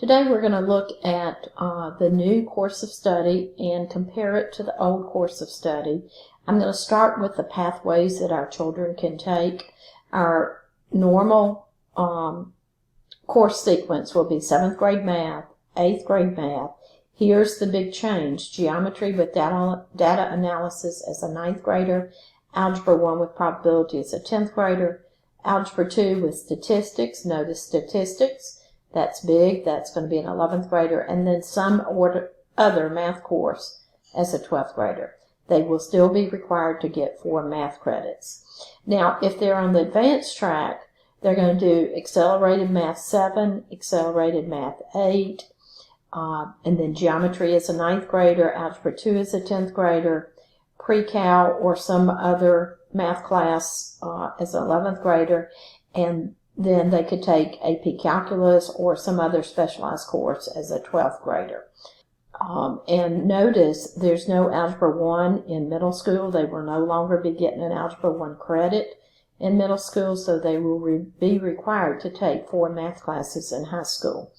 Today we're going to look at the new course of study and compare it to the old course of study. I'm going to start with the pathways that our children can take. Our normal course sequence will be 7th grade math, 8th grade math. Here's the big change: geometry with data analysis as a 9th grader, Algebra 1 with probability as a 10th grader, Algebra 2 with statistics. Notice statistics. That's big. That's going to be an 11th grader. And then some other math course as a 12th grader. They will still be required to get 4 math credits. Now, if they're on the advanced track, they're going to do Accelerated Math 7, Accelerated Math 8, and then Geometry as a 9th grader, Algebra 2 as a 10th grader, Pre-Cal or some other math class as an 11th grader, and then they could take AP Calculus or some other specialized course as a 12th grader. And notice there's no Algebra 1 in middle school. They will no longer be getting an Algebra 1 credit in middle school, so they will be required to take 4 math classes in high school.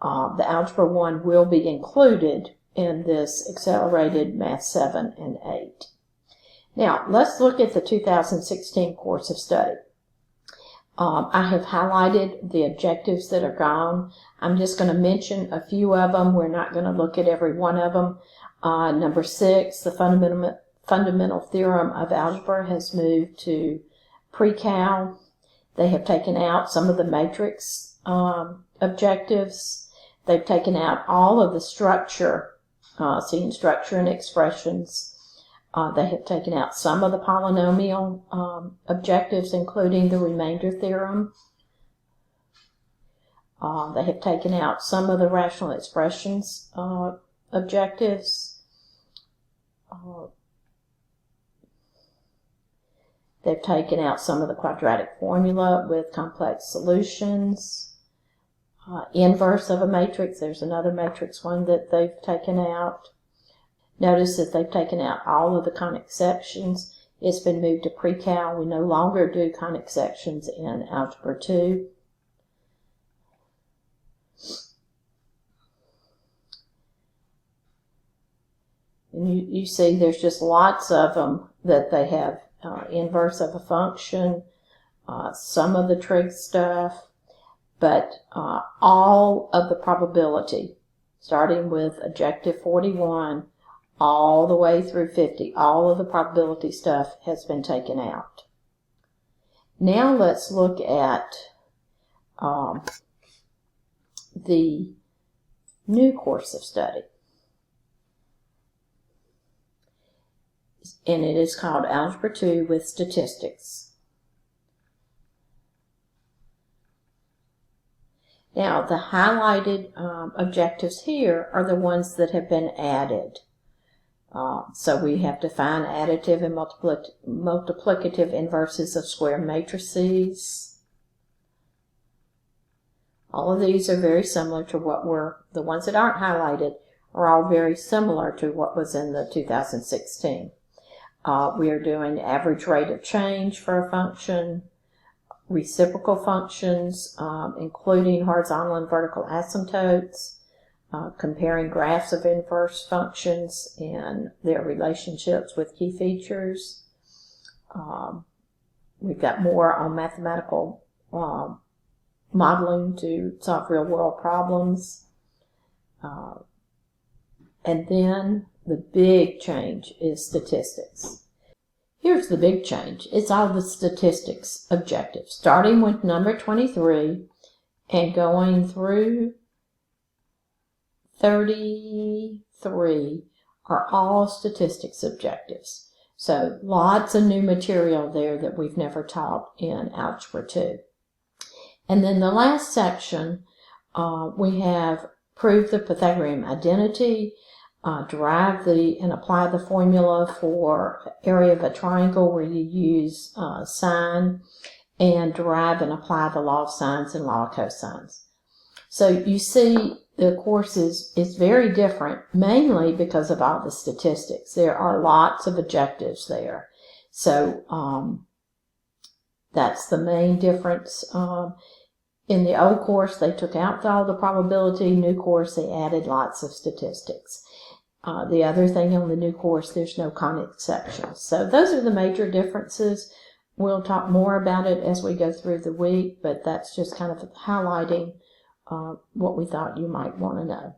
The Algebra 1 will be included in this Accelerated Math 7 and 8. Now, let's look at the 2016 course of study. I have highlighted the objectives that are gone. I'm just going to mention a few of them. We're not going to look at every one of them. Number 6, the fundamental theorem of algebra has moved to Pre-Cal. They have taken out some of the matrix objectives. They've taken out all of the structure, seeing structure and expressions. They have taken out some of the polynomial objectives, including the remainder theorem. They have taken out some of the rational expressions objectives. They've taken out some of the quadratic formula with complex solutions. Inverse of a matrix, there's another matrix one that they've taken out. Notice that they've taken out all of the conic sections. It's been moved to Pre-Cal. We no longer do conic sections in Algebra 2. And you see there's just lots of them that they have. Inverse of a function, some of the trig stuff, but all of the probability, starting with Objective 41, all the way through 50, all of the probability stuff has been taken out. Now let's look at the new course of study. And it is called Algebra 2 with statistics. Now, the highlighted objectives here are the ones that have been added. So we have to find additive and multiplicative inverses of square matrices. All of these are very similar to what the ones that aren't highlighted are all very similar to what was in the 2016. We are doing average rate of change for a function, reciprocal functions, including horizontal and vertical asymptotes, comparing graphs of inverse functions and their relationships with key features. We've got more on mathematical modeling to solve real-world problems. And then the big change is statistics. Here's the big change. It's all the statistics objectives, starting with number 23 and going through 33 are all statistics objectives. So lots of new material there that we've never taught in Algebra 2. And then the last section, we have prove the Pythagorean identity, derive and apply the formula for area of a triangle where you use sine, and derive and apply the law of sines and law of cosines. So you see the course is very different, mainly because of all the statistics. There are lots of objectives there. So that's the main difference. In the old course, they took out all the probability. New course, they added lots of statistics. The other thing on the new course, there's no common exceptions. So those are the major differences. We'll talk more about it as we go through the week, but that's just kind of highlighting what we thought you might want to know.